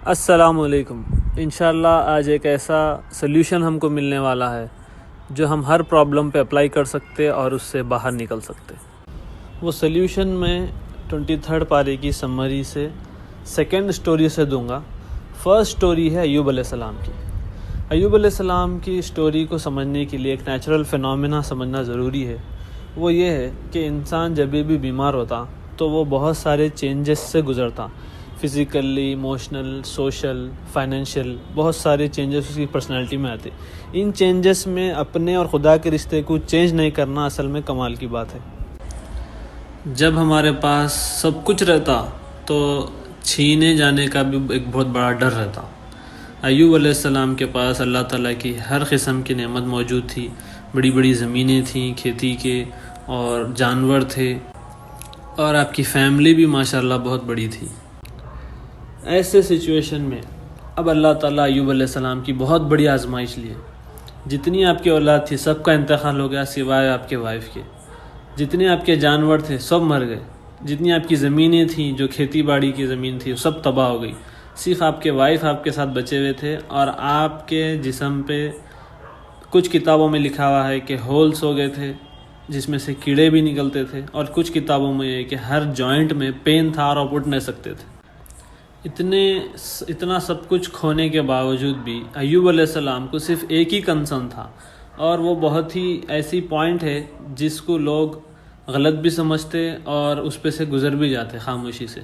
السلام علیکم۔ انشاءاللہ آج ایک ایسا سلیوشن ہم کو ملنے والا ہے جو ہم ہر پرابلم پہ اپلائی کر سکتے اور اس سے باہر نکل سکتے۔ وہ سلیوشن میں 23 پارے کی سمری سے سیکنڈ سٹوری سے دوں گا۔ فرسٹ سٹوری ہے ایوب علیہ السلام کی۔ ایوب علیہ السلام کی سٹوری کو سمجھنے کے لیے ایک نیچرل فینومینا سمجھنا ضروری ہے۔ وہ یہ ہے کہ انسان جب بھی بیمار ہوتا تو وہ بہت سارے چینجز سے گزرتا، فزیکلی، ایموشنل، سوشل، فائنینشیل، بہت سارے چینجز اس کی پرسنالٹی میں آتے۔ ان چینجز میں اپنے اور خدا کے رشتے کو چینج نہیں کرنا اصل میں کمال کی بات ہے۔ جب ہمارے پاس سب کچھ رہتا تو چھینے جانے کا بھی ایک بہت بڑا ڈر رہتا۔ ایوب علیہ السلام کے پاس اللہ تعالیٰ کی ہر قسم کی نعمت موجود تھی، بڑی بڑی زمینیں تھیں کھیتی کے، اور جانور تھے، اور آپ کی فیملی بھی ماشاءاللہ بہت بڑی تھی۔ ایسے سچویشن میں اب اللہ تعالیٰ ایوب علیہ السلام کی بہت بڑی آزمائش لیے۔ جتنی آپ کی اولاد تھی سب کا انتقال ہو گیا سوائے آپ کے وائف کے۔ جتنے آپ کے جانور تھے سب مر گئے۔ جتنی آپ کی زمینیں تھیں جو کھیتی باڑی کی زمین تھی سب تباہ ہو گئی۔ صرف آپ کے وائف آپ کے ساتھ بچے ہوئے تھے، اور آپ کے جسم پہ کچھ کتابوں میں لکھا ہوا ہے کہ ہولز ہو گئے تھے جس میں سے کیڑے بھی نکلتے تھے، اور کچھ کتابوں میں یہ کہ ہر جوائنٹ میں پین تھا اور آپ اٹھ نہیں سکتے تھے۔ اتنا سب کچھ کھونے کے باوجود بھی ایوب علیہ السلام کو صرف ایک ہی کنسرن تھا، اور وہ بہت ہی ایسی پوائنٹ ہے جس کو لوگ غلط بھی سمجھتے اور اس پہ سے گزر بھی جاتے خاموشی سے۔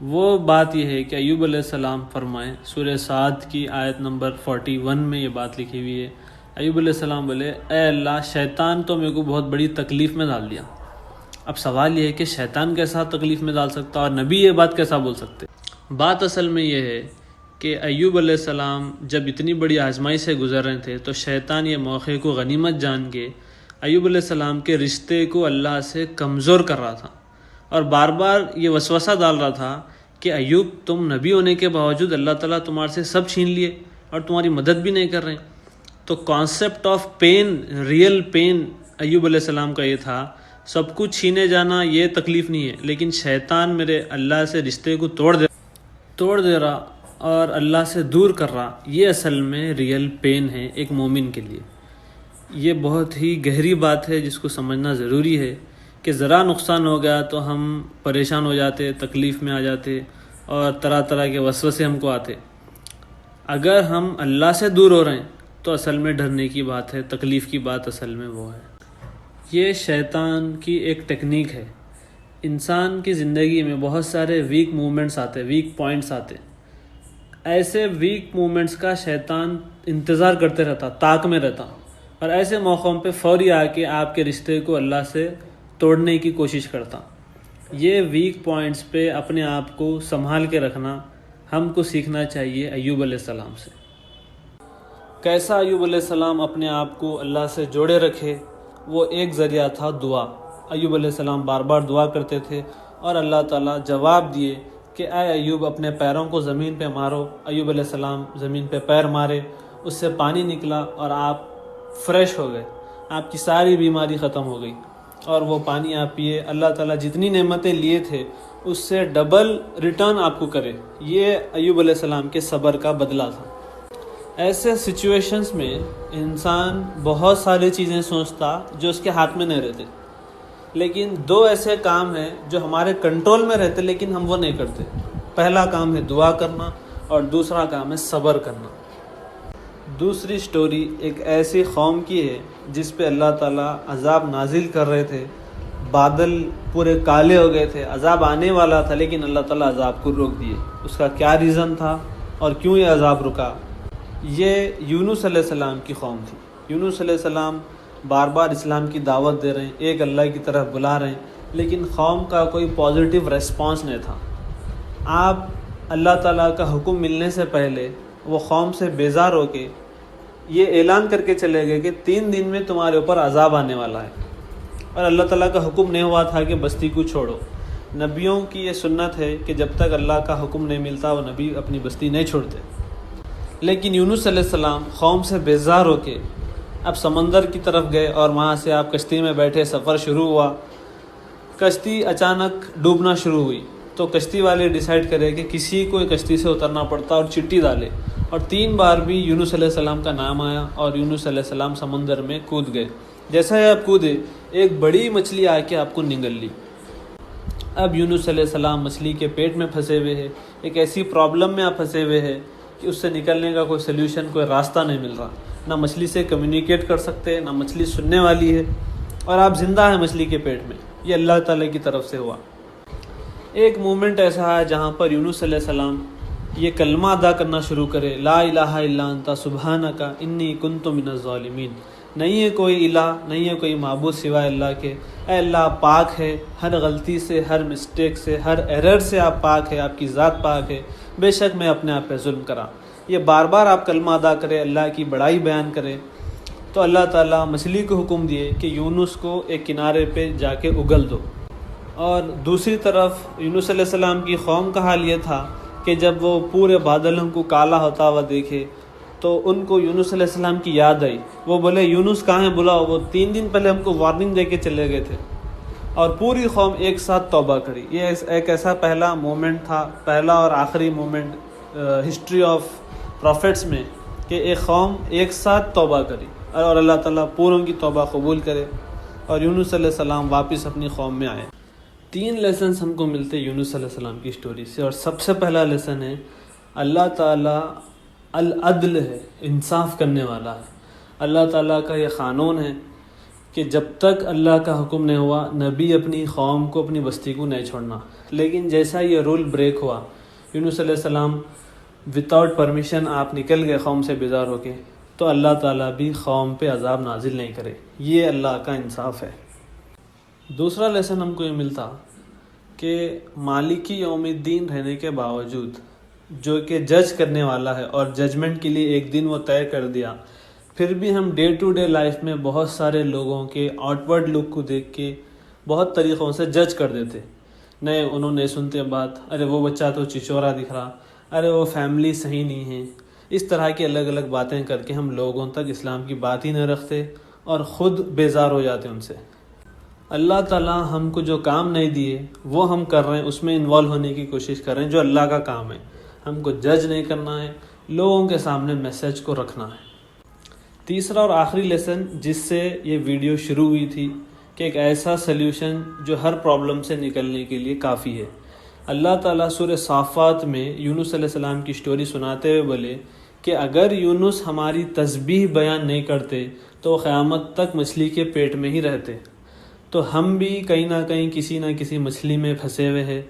وہ بات یہ ہے کہ ایوب علیہ السلام فرمائے، سورہ صاد کی آیت نمبر 41 میں یہ بات لکھی ہوئی ہے۔ ایوب علیہ السلام بولے، اے اللہ، شیطان تو میرے کو بہت بڑی تکلیف میں ڈال دیا۔ اب سوال یہ ہے کہ شیطان کیسا تکلیف میں ڈال سکتا اور نبی یہ بات کیسا بول سکتے؟ بات اصل میں یہ ہے کہ ایوب علیہ السلام جب اتنی بڑی آزمائی سے گزر رہے تھے تو شیطان یہ موقع کو غنیمت جان کے ایوب علیہ السلام کے رشتے کو اللہ سے کمزور کر رہا تھا، اور بار بار یہ وسوسہ ڈال رہا تھا کہ ایوب، تم نبی ہونے کے باوجود اللہ تعالیٰ تمہارے سے سب چھین لیے اور تمہاری مدد بھی نہیں کر رہے۔ تو concept of pain, real pain Ayub علیہ السلام کا یہ تھا، سب کچھ چھینے جانا یہ تکلیف نہیں ہے، لیکن شیطان میرے اللہ سے رشتے کو توڑ دے رہا اور اللہ سے دور کر رہا، یہ اصل میں ریئل پین ہے ایک مومن کے لیے۔ یہ بہت ہی گہری بات ہے جس کو سمجھنا ضروری ہے کہ ذرا نقصان ہو گیا تو ہم پریشان ہو جاتے، تکلیف میں آ جاتے، اور طرح طرح کے وسوسے ہم کو آتے۔ اگر ہم اللہ سے دور ہو رہے ہیں تو اصل میں ڈرنے کی بات ہے، تکلیف کی بات اصل میں وہ ہے۔ یہ شیطان کی ایک ٹیکنیک ہے۔ انسان کی زندگی میں بہت سارے ویک مومنٹس آتے، ویک پوائنٹس آتے۔ ایسے ویک مومنٹس کا شیطان انتظار کرتے رہتا، طاق میں رہتا، اور ایسے موقعوں پہ فوری آ کے آپ کے رشتے کو اللہ سے توڑنے کی کوشش کرتا۔ یہ ویک پوائنٹس پہ اپنے آپ کو سنبھال کے رکھنا ہم کو سیکھنا چاہیے ایوب علیہ السلام سے۔ کیسا ایوب علیہ السلام اپنے آپ کو اللہ سے جوڑے رکھے؟ وہ ایک ذریعہ تھا دعا۔ ایوب علیہ السلام بار بار دعا کرتے تھے اور اللہ تعالیٰ جواب دیے کہ اے ایوب، اپنے پیروں کو زمین پہ مارو۔ ایوب علیہ السلام زمین پہ پیر مارے، اس سے پانی نکلا اور آپ فریش ہو گئے، آپ کی ساری بیماری ختم ہو گئی، اور وہ پانی آپ پیے۔ اللہ تعالیٰ جتنی نعمتیں لیے تھے اس سے ڈبل ریٹرن آپ کو کرے۔ یہ ایوب علیہ السلام کے صبر کا بدلہ تھا۔ ایسے سچویشنز میں انسان بہت ساری چیزیں سوچتا جو اس کے ہاتھ میں نہیں رہتے، لیکن دو ایسے کام ہیں جو ہمارے کنٹرول میں رہتے لیکن ہم وہ نہیں کرتے۔ پہلا کام ہے دعا کرنا، اور دوسرا کام ہے صبر کرنا۔ دوسری سٹوری ایک ایسی قوم کی ہے جس پہ اللہ تعالیٰ عذاب نازل کر رہے تھے، بادل پورے کالے ہو گئے تھے، عذاب آنے والا تھا لیکن اللہ تعالیٰ عذاب کو روک دیے۔ اس کا کیا ریزن تھا اور کیوں یہ عذاب رکا؟ یہ یونس علیہ السلام کی قوم تھی۔ یونس علیہ السلام بار بار اسلام کی دعوت دے رہے ہیں، ایک اللہ کی طرف بلا رہے ہیں، لیکن قوم کا کوئی پازیٹیو ریسپانس نہیں تھا۔ آپ اللہ تعالیٰ کا حکم ملنے سے پہلے وہ قوم سے بیزار ہو کے یہ اعلان کر کے چلے گئے کہ 3 دن میں تمہارے اوپر عذاب آنے والا ہے، اور اللہ تعالیٰ کا حکم نہیں ہوا تھا کہ بستی کو چھوڑو۔ نبیوں کی یہ سنت ہے کہ جب تک اللہ کا حکم نہیں ملتا وہ نبی اپنی بستی نہیں چھوڑتے، لیکن یونس علیہ السلام قوم سے بیزار ہو کے اب سمندر کی طرف گئے، اور وہاں سے آپ کشتی میں بیٹھے، سفر شروع ہوا۔ کشتی اچانک ڈوبنا شروع ہوئی، تو کشتی والے ڈیسائیڈ کرے کہ کسی کو کشتی سے اترنا پڑتا اور چٹی ڈالے، اور 3 بار بھی یونس علیہ السلام کا نام آیا اور یونس علیہ السلام سمندر میں کود گئے۔ جیسا ہی آپ کودے ایک بڑی مچھلی آ کے آپ کو نگل لی۔ اب یونس علیہ السلام مچھلی کے پیٹ میں پھنسے ہوئے ہیں، ایک ایسی پرابلم میں آپ پھنسے ہوئے ہیں کہ اس سے نکلنے کا کوئی سلیوشن، کوئی راستہ نہیں مل رہا، نہ مچھلی سے کمیونیکیٹ کر سکتے، نہ مچھلی سننے والی ہے، اور آپ زندہ ہیں مچھلی کے پیٹ میں۔ یہ اللہ تعالیٰ کی طرف سے ہوا۔ ایک مومنٹ ایسا ہے جہاں پر یونس علیہ السلام یہ کلمہ ادا کرنا شروع کرے، لا الہ الا انت سبحانک انی کنت من الظالمین، نہیں ہے کوئی الہ، نہیں ہے کوئی معبود سوائے اللہ کے، اے اللہ پاک ہے ہر غلطی سے، ہر مسٹیک سے، ہر ایرر سے آپ پاک ہے، آپ کی ذات پاک ہے، بے شک میں اپنے آپ پہ ظلم کرا۔ یہ بار بار آپ کلمہ ادا کرے، اللہ کی بڑائی بیان کرے، تو اللہ تعالیٰ مچھلی کو حکم دیے کہ یونس کو ایک کنارے پہ جا کے اگل دو۔ اور دوسری طرف یونس علیہ السلام کی قوم کا حال یہ تھا کہ جب وہ پورے بادلوں کو کالا ہوتا ہوا دیکھے تو ان کو یونس علیہ السلام کی یاد آئی۔ وہ بولے یونس کہاں ہیں بلاؤ، وہ 3 دن پہلے ہم کو وارننگ دے کے چلے گئے تھے، اور پوری قوم ایک ساتھ توبہ کری۔ یہ ایک ایسا پہلا مومنٹ تھا، پہلا اور آخری مومنٹ ہسٹری آف پروفیٹس میں کہ ایک قوم ایک ساتھ توبہ کری اور اللہ تعالیٰ پوروں کی توبہ قبول کرے، اور یونس علیہ السلام واپس اپنی قوم میں آئے۔ 3 لیسنز ہم کو ملتے یونس علیہ السلام کی سٹوری سے، اور سب سے پہلا لیسن ہے اللہ تعالیٰ العدل ہے، انصاف کرنے والا ہے۔ اللہ تعالیٰ کا یہ قانون ہے کہ جب تک اللہ کا حکم نہیں ہوا نبی اپنی قوم کو، اپنی بستی کو نہیں چھوڑنا، لیکن جیسا یہ رول بریک ہوا، یونس علیہ السلام وداؤٹ پرمیشن آپ نکل گئے قوم سے بیزار ہو کے، تو اللہ تعالیٰ بھی قوم پہ عذاب نازل نہیں کرے۔ یہ اللہ کا انصاف ہے۔ دوسرا لیسن ہم کو یہ ملتا کہ مالکی یوم الدین رہنے کے باوجود، جو کہ جج کرنے والا ہے اور ججمنٹ کے لیے ایک دن وہ طے کر دیا، پھر بھی ہم ڈے ٹو ڈے لائف میں بہت سارے لوگوں کے آؤٹ ورڈ لک کو دیکھ کے بہت طریقوں سے جج کر دیتے۔ نہیں انہوں نے سنتے بات، ارے وہ بچہ تو چچورا دکھ رہا، ارے وہ فیملی صحیح نہیں ہے، اس طرح کی الگ الگ باتیں کر کے ہم لوگوں تک اسلام کی بات ہی نہ رکھتے اور خود بیزار ہو جاتے ان سے۔ اللہ تعالیٰ ہم کو جو کام نہیں دیے وہ ہم کر رہے ہیں، اس میں انوالو ہونے کی کوشش کر رہے ہیں جو اللہ کا کام ہے۔ ہم کو جج نہیں کرنا ہے، لوگوں کے سامنے میسج کو رکھنا ہے۔ تیسرا اور آخری لیسن جس سے یہ ویڈیو شروع ہوئی تھی کہ ایک ایسا سلیوشن جو ہر پرابلم سے نکلنے کے لیے کافی ہے۔ اللہ تعالیٰ سورہ صافات میں یونس علیہ السلام کی سٹوری سناتے ہوئے بولے کہ اگر یونس ہماری تسبیح بیان نہیں کرتے تو قیامت تک مچھلی کے پیٹ میں ہی رہتے۔ تو ہم بھی کہیں نہ کہیں کسی نہ کسی مچھلی میں پھنسے ہوئے ہیں،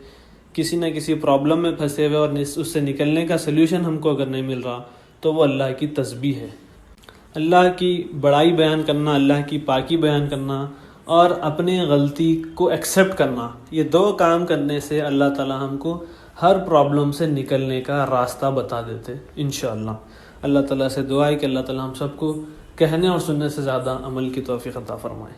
کسی نہ کسی پرابلم میں پھنسے ہوئے، اور اس سے نکلنے کا سلیوشن ہم کو اگر نہیں مل رہا تو وہ اللہ کی تسبیح ہے۔ اللہ کی بڑائی بیان کرنا، اللہ کی پاکی بیان کرنا، اور اپنے غلطی کو ایکسیپٹ کرنا، یہ 2 کام کرنے سے اللہ تعالیٰ ہم کو ہر پرابلم سے نکلنے کا راستہ بتا دیتے انشاءاللہ۔ اللہ تعالیٰ سے دعا ہے کہ اللہ تعالیٰ ہم سب کو کہنے اور سننے سے زیادہ عمل کی توفیق عطا فرمائے۔